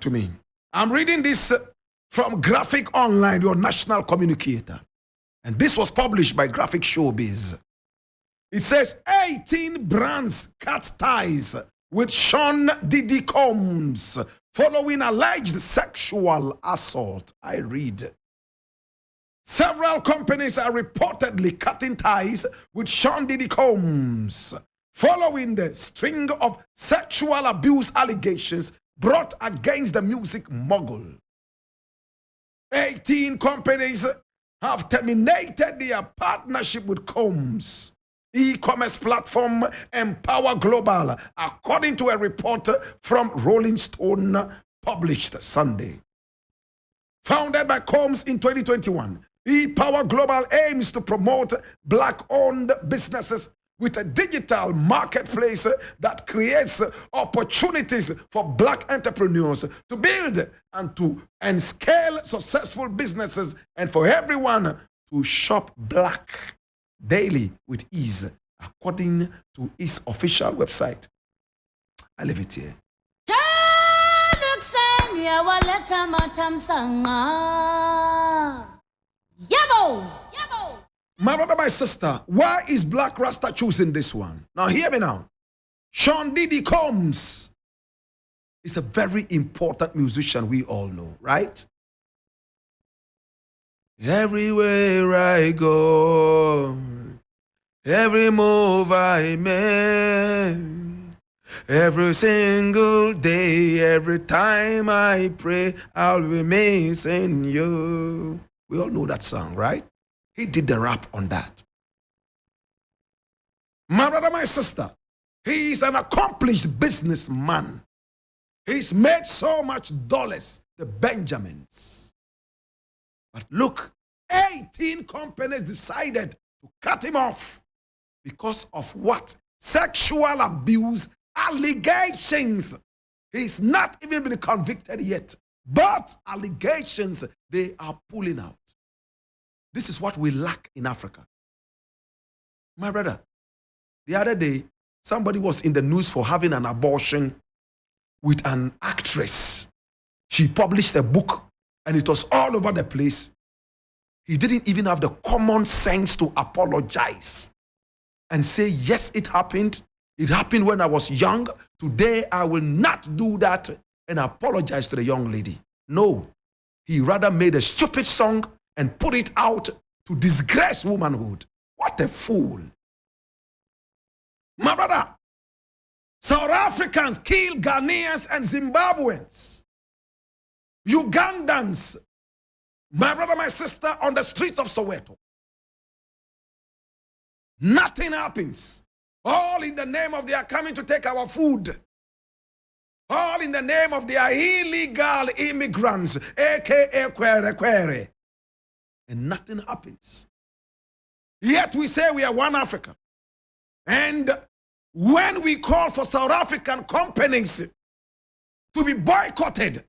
to me. I'm reading this from Graphic Online, your national communicator. And this was published by Graphic Showbiz. It says 18 brands cut ties with Sean Diddy Combs following alleged sexual assault. I read. Several companies are reportedly cutting ties with Sean Diddy Combs following the string of sexual abuse allegations brought against the music mogul. 18 companies have terminated their partnership with Combs' e-commerce platform Empower Global, according to a report from Rolling Stone published Sunday. Founded by Combs in 2021, Empower Global aims to promote Black-owned businesses with a digital marketplace that creates opportunities for Black entrepreneurs to build and scale successful businesses, and for everyone to shop Black daily with ease, according to its official website. I leave it here. My brother, my sister, why is Black Rasta choosing this one? Now hear me now. Sean Diddy Combs is a very important musician, we all know, right? Everywhere I go, every move I make, every single day, every time I pray, I'll be missing you. We all know that song, right? He did the rap on that. My brother, my sister, he is an accomplished businessman. He's made so much dollars, the Benjamins. But look, 18 companies decided to cut him off because of what? Sexual abuse allegations. He's not even been convicted yet, but allegations, they are pulling out. This is what we lack in Africa. My brother, the other day, somebody was in the news for having an abortion with an actress. She published a book and it was all over the place. He didn't even have the common sense to apologize and say, yes, it happened. It happened when I was young. Today, I will not do that and apologize to the young lady. No, he rather made a stupid song and put it out to disgrace womanhood. What a fool. My brother, South Africans kill Ghanaians and Zimbabweans. Ugandans, my brother, my sister, on the streets of Soweto. Nothing happens. All in the name of they are coming to take our food. All in the name of they are illegal immigrants, aka Kwere. And nothing happens. Yet we say we are one Africa. And when we call for South African companies to be boycotted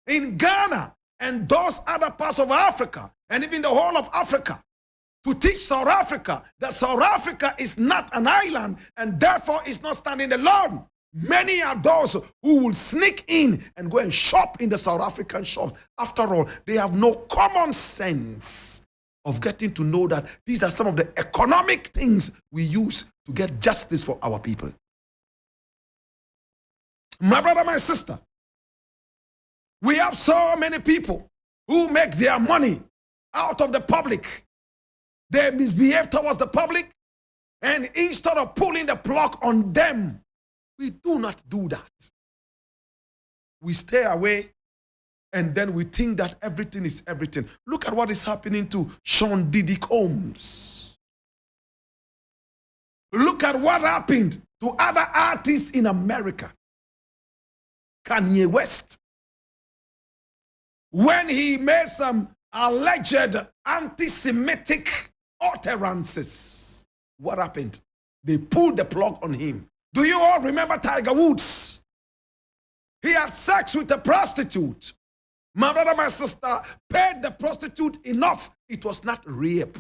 in Ghana and those other parts of Africa, and even the whole of Africa, to teach South Africa that South Africa is not an island and therefore is not standing alone. Many are those who will sneak in and go and shop in the South African shops. After all, they have no common sense of getting to know that these are some of the economic things we use to get justice for our people. My brother, my sister, we have so many people who make their money out of the public. They misbehave towards the public, and instead of pulling the plug on them, we do not do that. We stay away, and then we think that everything is everything. Look at what is happening to Sean Diddy Combs. Look at what happened to other artists in America. Kanye West, when he made some alleged anti-Semitic utterances, what happened? They pulled the plug on him. Do you all remember Tiger Woods? He had sex with a prostitute. My brother, my sister, paid the prostitute enough. It was not rape.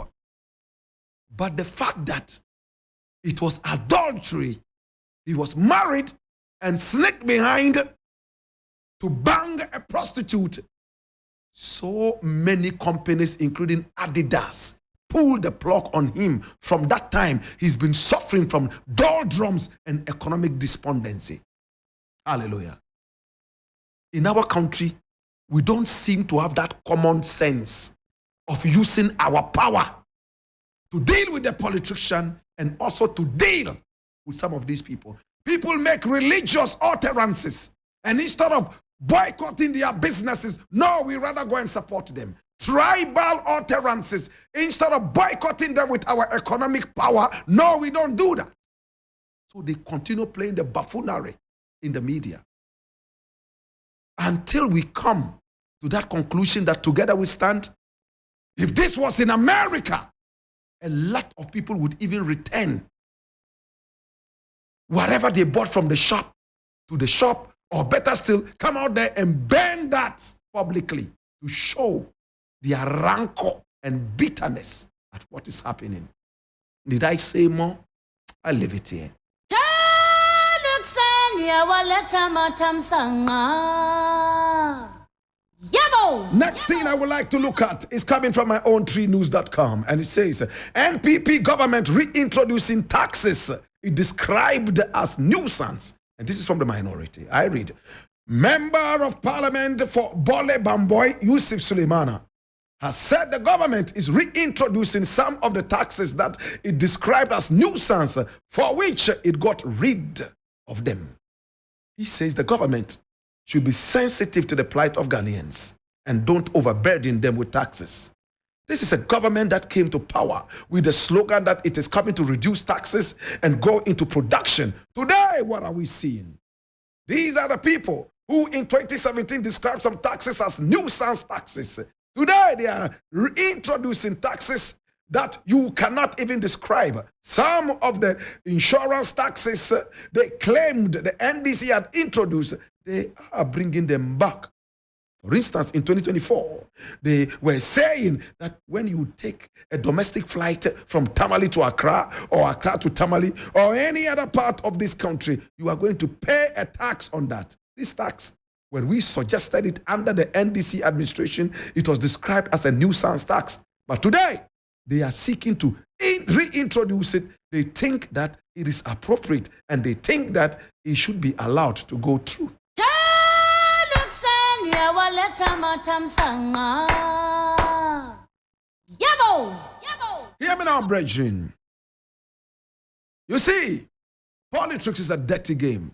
But the fact that it was adultery, he was married and sneaked behind to bang a prostitute, so many companies, including Adidas, pulled the plug on him. From that time, he's been suffering from doldrums and economic despondency. Hallelujah. In our country, we don't seem to have that common sense of using our power to deal with the politician and also to deal with some of these people. People make religious utterances, and instead of boycotting their businesses, no, we rather go and support them. Tribal utterances, instead of boycotting them with our economic power, no, we don't do that. So they continue playing the buffoonery in the media until we come to that conclusion that together we stand. If this was in America, a lot of people would even return whatever they bought from the shop to the shop, or better still, come out there and burn that publicly to show their rancor and bitterness at what is happening. Did I say more? I'll leave it here. Next thing I would like to look at is coming from my own treenews.com, and it says NPP government reintroducing taxes. It described as nuisance, and this is from the minority. I read, Member of Parliament for Bole Bamboy Yusuf Suleimana has said the government is reintroducing some of the taxes that it described as nuisance, for which it got rid of them. He says the government should be sensitive to the plight of Ghanaians and don't overburden them with taxes. This is a government that came to power with the slogan that it is coming to reduce taxes and go into production. Today, what are we seeing? These are the people who in 2017 described some taxes as nuisance taxes. Today, they are reintroducing taxes that you cannot even describe. Some of the insurance taxes they claimed the NDC had introduced, they are bringing them back. For instance, in 2024, they were saying that when you take a domestic flight from Tamale to Accra, or Accra to Tamale, or any other part of this country, you are going to pay a tax on that. This tax, when we suggested it under the NDC administration, it was described as a nuisance tax. But today, they are seeking to reintroduce it. They think that it is appropriate, and they think that it should be allowed to go through. Hear me now, brethren. You see, politics is a dirty game.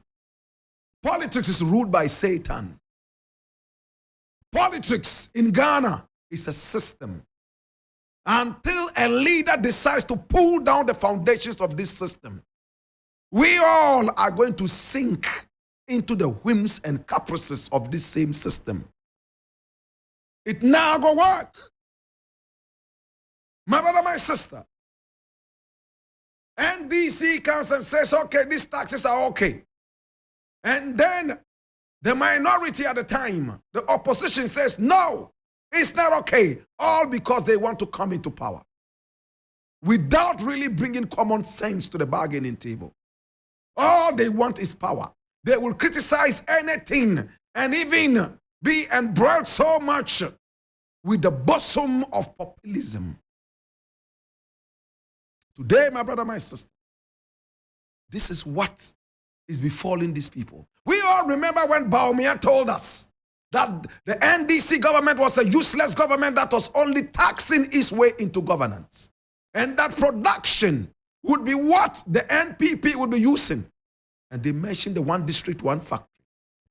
Politics is ruled by Satan. Politics in Ghana is a system. Until a leader decides to pull down the foundations of this system, we all are going to sink into the whims and caprices of this same system. It now go work. My brother, my sister, NDC comes and says, okay, these taxes are okay. And then the minority at the time, the opposition says, no, it's not okay. All because they want to come into power without really bringing common sense to the bargaining table. All they want is power. They will criticize anything and even be embroiled so much with the bosom of populism. Today, my brother, my sister, this is what is befalling these people. We all remember when Baumia told us that the NDC government was a useless government that was only taxing its way into governance, and that production would be what the NPP would be using. And they mentioned the one district, one factory.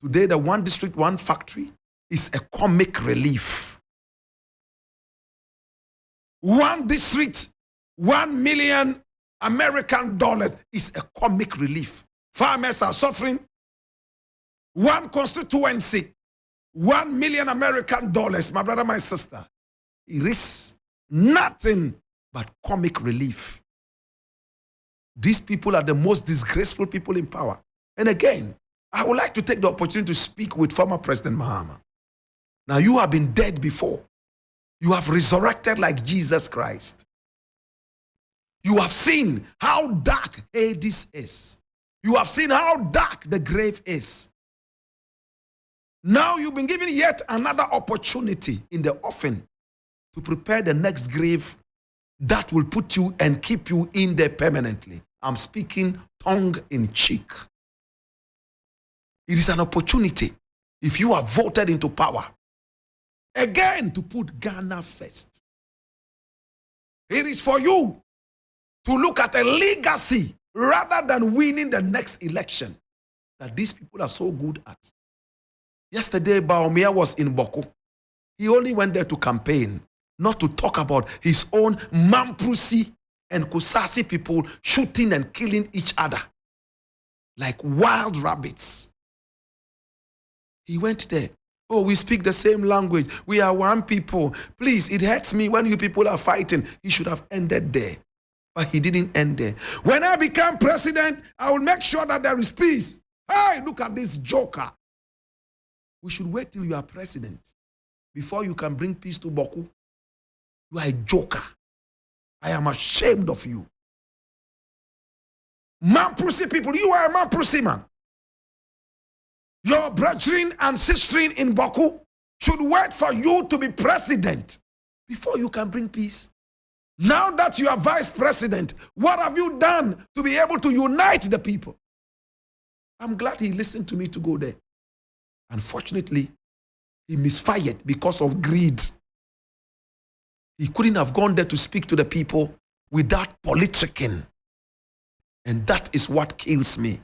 Today, the one district, one factory is a comic relief. One district, $1 million American is a comic relief. Farmers are suffering. One constituency, $1 million American, my brother, my sister. It is nothing but comic relief. These people are the most disgraceful people in power. And again, I would like to take the opportunity to speak with former President Mahama. Now, you have been dead before. You have resurrected like Jesus Christ. You have seen how dark Hades is. You have seen how dark the grave is. Now you've been given yet another opportunity in the offing to prepare the next grave that will put you and keep you in there permanently. I'm speaking tongue in cheek. It is an opportunity, if you are voted into power, again to put Ghana first. It is for you to look at a legacy rather than winning the next election that these people are so good at. Yesterday, Baumia was in Boko. He only went there to campaign, not to talk about his own Mamprusi and Kusasi people shooting and killing each other like wild rabbits. He went there. Oh, we speak the same language. We are one people. Please, it hurts me when you people are fighting. He should have ended there. But he didn't end there. When I become president, I will make sure that there is peace. Hey, look at this joker. We should wait till you are president before you can bring peace to Boku. You are a joker. I am ashamed of you. Mamprusi people, you are a Mamprusi man. Your brethren and sisters in Boku should wait for you to be president before you can bring peace. Now that you are vice president, what have you done to be able to unite the people? I'm glad he listened to me to go there. Unfortunately, he misfired because of greed. He couldn't have gone there to speak to the people without politicking. And that is what kills me.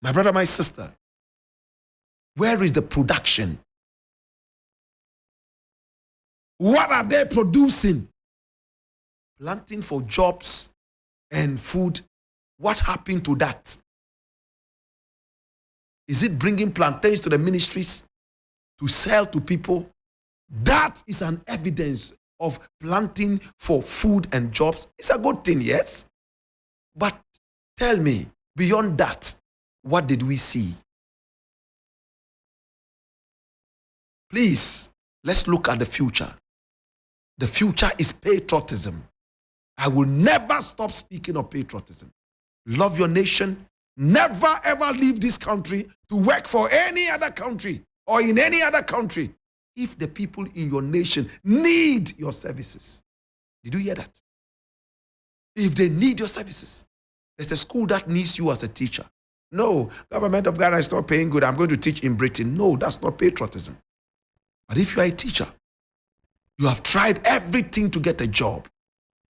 My brother, my sister, where is the production? What are they producing? Planting for jobs and food. What happened to that? Is it bringing plantains to the ministries to sell to people? That is an evidence of planting for food and jobs. It's a good thing, yes. But tell me, beyond that, what did we see? Please, let's look at the future. The future is patriotism. I will never stop speaking of patriotism. Love your nation. Never ever leave this country to work for any other country or in any other country if the people in your nation need your services. Did you hear that? If they need your services, there's a school that needs you as a teacher. No, government of Ghana is not paying good. I'm going to teach in Britain. No, that's not patriotism. But if you are a teacher, you have tried everything to get a job.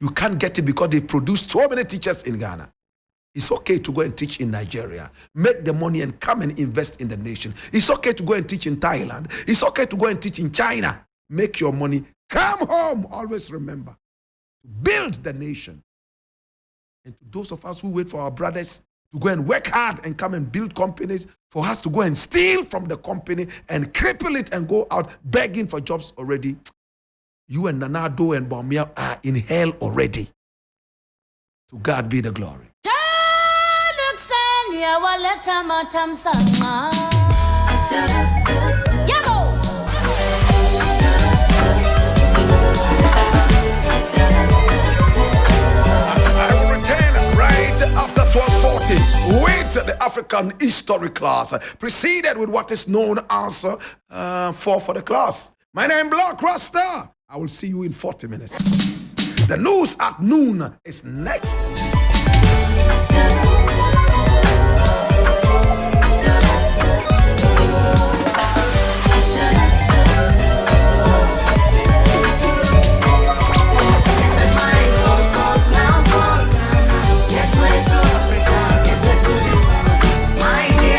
You can't get it because they produce so many teachers in Ghana. It's okay to go and teach in Nigeria. Make the money and come and invest in the nation. It's okay to go and teach in Thailand. It's okay to go and teach in China. Make your money. Come home. Always remember to build the nation. And to those of us who wait for our brothers to go and work hard and come and build companies, for us to go and steal from the company and cripple it and go out begging for jobs already, you and Nanado and Baumia are in hell already. To God be the glory. After 1240 with the African history class, preceded with what is known as for the class. My name is Black Rasta. I will see you in 40 minutes. The news at noon is next.